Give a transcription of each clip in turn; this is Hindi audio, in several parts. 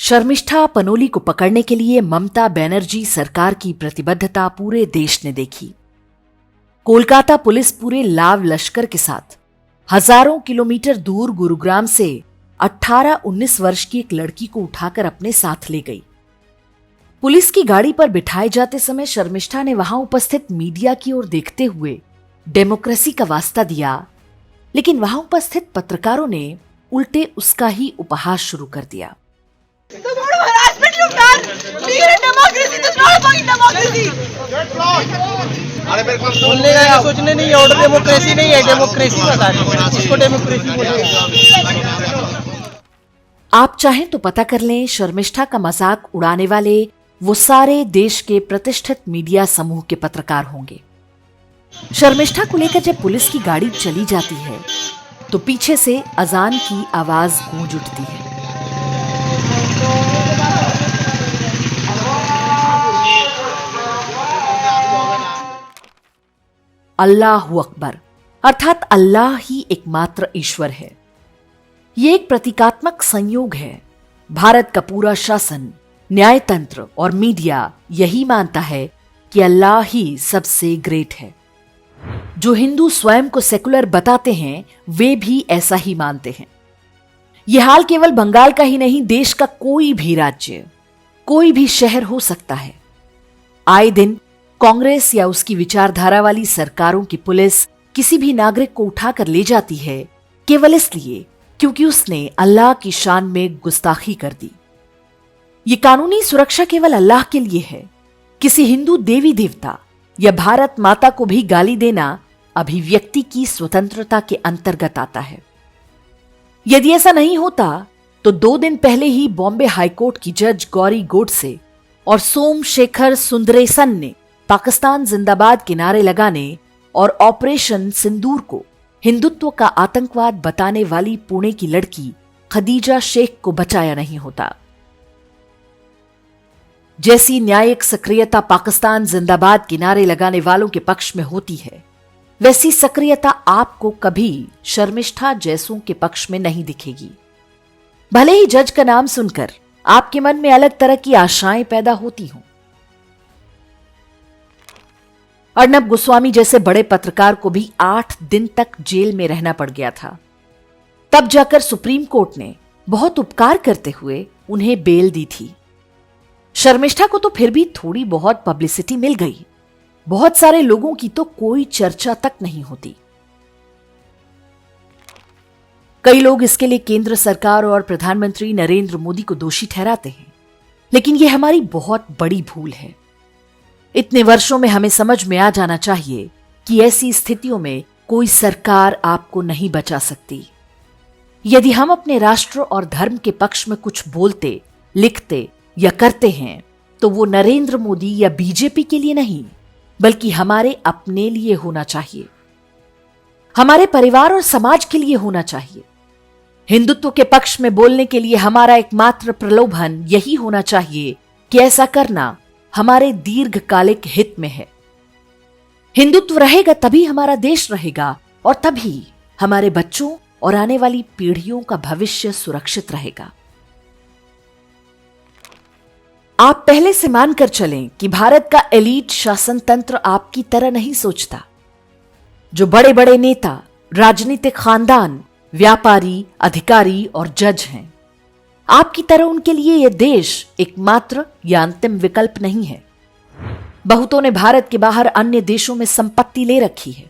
शर्मिष्ठा पनोली को पकड़ने के लिए ममता बनर्जी सरकार की प्रतिबद्धता पूरे देश ने देखी। कोलकाता पुलिस पूरे लाव लश्कर के साथ हजारों किलोमीटर दूर गुरुग्राम से 18-19 वर्ष की एक लड़की को उठाकर अपने साथ ले गई। पुलिस की गाड़ी पर बिठाए जाते समय शर्मिष्ठा ने वहां उपस्थित मीडिया की ओर देखते हुए डेमोक्रेसी का वास्ता दिया, लेकिन वहां उपस्थित पत्रकारों ने उल्टे उसका ही उपहास शुरू कर दिया। बोलने का सोचने नहीं, ऑर्डर डेमोक्रेसी नहीं है, डेमोक्रेसी बता रही, इसको डेमोक्रेसी बोलेगा। आप चाहें तो पता कर लें, शर्मिष्ठा का मजाक उड़ाने वाले वो सारे देश के प्रतिष्ठित मीडिया समूह के पत्रकार होंगे। शर्मिष्ठा को लेकर जब पुलिस की गाड़ी चली जाती है तो पीछे से अजान की आवाज गूंज उठती है। अल्लाहु अकबर, अर्थात अल्लाह ही एकमात्र ईश्वर है। यह एक प्रतीकात्मक संयोग है। भारत का पूरा शासन, न्यायतंत्र और मीडिया यही मानता है कि अल्लाह ही सबसे ग्रेट है। जो हिंदू स्वयं को सेकुलर बताते हैं वे भी ऐसा ही मानते हैं। यह हाल केवल बंगाल का ही नहीं, देश का कोई भी राज्य, कोई भी शहर हो सकता है। आए दिन कांग्रेस या उसकी विचारधारा वाली सरकारों की पुलिस किसी भी नागरिक को उठाकर ले जाती है केवल इसलिए क्योंकि उसने अल्लाह की शान में गुस्ताखी कर दी। ये कानूनी सुरक्षा केवल अल्लाह के लिए है। किसी हिंदू देवी देवता या भारत माता को भी गाली देना अभिव्यक्ति की स्वतंत्रता के अंतर्गत आता है। यदि ऐसा नहीं होता तो 2 दिन पहले ही बॉम्बे हाईकोर्ट की जज गौरी गोडसे और सोमशेखर सुंदरेसन ने पाकिस्तान जिंदाबाद के नारे लगाने और ऑपरेशन सिंदूर को हिंदुत्व का आतंकवाद बताने वाली पुणे की लड़की खदीजा शेख को बचाया नहीं होता। जैसी न्यायिक सक्रियता पाकिस्तान जिंदाबाद के नारे लगाने वालों के पक्ष में होती है, वैसी सक्रियता आपको कभी शर्मिष्ठा जैसों के पक्ष में नहीं दिखेगी। भले ही जज का नाम सुनकर आपके मन में अलग तरह की आशाएं पैदा होती हों। अर्नब गोस्वामी जैसे बड़े पत्रकार को भी 8 दिन तक जेल में रहना पड़ गया था। तब जाकर सुप्रीम कोर्ट ने बहुत उपकार करते हुए उन्हें बेल दी थी। शर्मिष्ठा को तो फिर भी थोड़ी बहुत पब्लिसिटी मिल गई। बहुत सारे लोगों की तो कोई चर्चा तक नहीं होती। कई लोग इसके लिए केंद्र सरकार और प्रधानमंत्री नरेंद्र मोदी को दोषी ठहराते हैं, लेकिन यह हमारी बहुत बड़ी भूल है। इतने वर्षों में हमें समझ में आ जाना चाहिए कि ऐसी स्थितियों में कोई सरकार आपको नहीं बचा सकती। यदि हम अपने राष्ट्र और धर्म के पक्ष में कुछ बोलते, लिखते या करते हैं तो वो नरेंद्र मोदी या बीजेपी के लिए नहीं, बल्कि हमारे अपने लिए होना चाहिए, हमारे परिवार और समाज के लिए होना चाहिए। हिंदुत्व के पक्ष में बोलने के लिए हमारा एकमात्र प्रलोभन यही होना चाहिए कि ऐसा करना हमारे दीर्घकालिक हित में है। हिंदुत्व रहेगा तभी हमारा देश रहेगा और तभी हमारे बच्चों और आने वाली पीढ़ियों का भविष्य सुरक्षित रहेगा। आप पहले से मानकर चलें कि भारत का एलीट शासन तंत्र आपकी तरह नहीं सोचता। जो बड़े बड़े नेता, राजनीतिक खानदान, व्यापारी, अधिकारी और जज हैं, आपकी तरह उनके लिए यह देश एकमात्र या अंतिम विकल्प नहीं है। बहुतों ने भारत के बाहर अन्य देशों में संपत्ति ले रखी है।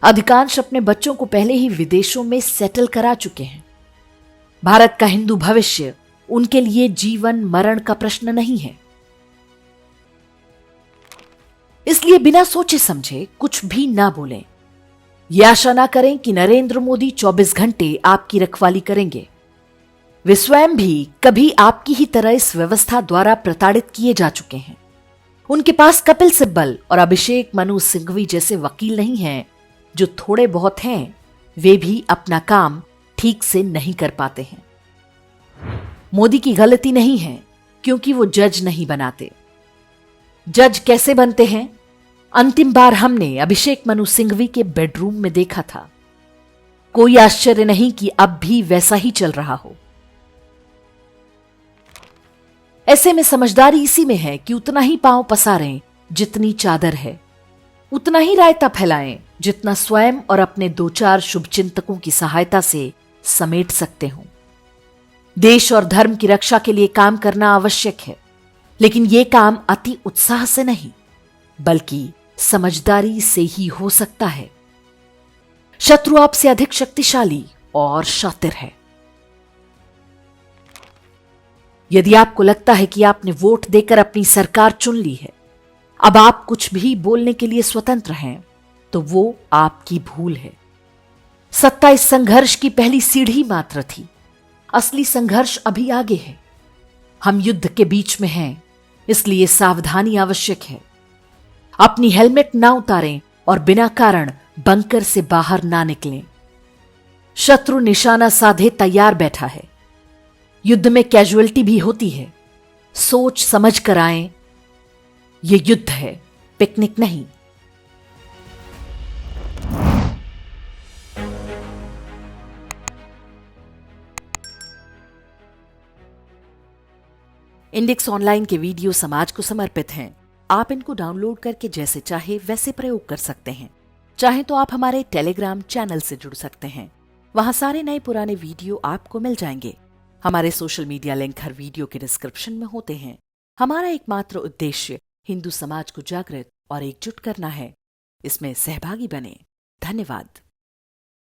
अधिकांश अपने बच्चों को पहले ही विदेशों में सेटल करा चुके हैं। भारत का हिंदू भविष्य उनके लिए जीवन मरण का प्रश्न नहीं है। इसलिए बिना सोचे समझे कुछ भी ना बोलें। यह आशा ना करें कि नरेंद्र मोदी 24 घंटे आपकी रखवाली करेंगे। वे स्वयं भी कभी आपकी ही तरह इस व्यवस्था द्वारा प्रताड़ित किए जा चुके हैं। उनके पास कपिल सिब्बल और अभिषेक मनु सिंघवी जैसे वकील नहीं हैं। जो थोड़े बहुत हैं वे भी अपना काम ठीक से नहीं कर पाते हैं। मोदी की गलती नहीं है क्योंकि वो जज नहीं बनाते। जज कैसे बनते हैं? अंतिम बार हमने अभिषेक मनु सिंघवी के बेडरूम में देखा था। कोई आश्चर्य नहीं कि अब भी वैसा ही चल रहा हो। ऐसे में समझदारी इसी में है कि उतना ही पांव पसारें जितनी चादर है, उतना ही रायता फैलाएं जितना स्वयं और अपने 2-4 शुभचिंतकों की सहायता से समेट सकते हो। देश और धर्म की रक्षा के लिए काम करना आवश्यक है, लेकिन यह काम अति उत्साह से नहीं बल्कि समझदारी से ही हो सकता है। शत्रु आपसे अधिक शक्तिशाली और शातिर है। यदि आपको लगता है कि आपने वोट देकर अपनी सरकार चुन ली है, अब आप कुछ भी बोलने के लिए स्वतंत्र हैं, तो वो आपकी भूल है। सत्ता इस संघर्ष की पहली सीढ़ी मात्र थी। असली संघर्ष अभी आगे है। हम युद्ध के बीच में हैं, इसलिए सावधानी आवश्यक है। अपनी हेलमेट ना उतारें और बिना कारण बंकर से बाहर ना निकलें। शत्रु निशाना साधे तैयार बैठा है। युद्ध में कैजुअल्टी भी होती है। सोच समझ कर आएं। यह युद्ध है, पिकनिक नहीं। इंडेक्स ऑनलाइन के वीडियो समाज को समर्पित हैं। आप इनको डाउनलोड करके जैसे चाहे वैसे प्रयोग कर सकते हैं। चाहे तो आप हमारे टेलीग्राम चैनल से जुड़ सकते हैं। वहां सारे नए पुराने वीडियो आपको मिल जाएंगे। हमारे सोशल मीडिया लिंक हर वीडियो के डिस्क्रिप्शन में होते हैं। हमारा एकमात्र उद्देश्य हिंदू समाज को जागृत और एकजुट करना है। इसमें सहभागी बने। धन्यवाद।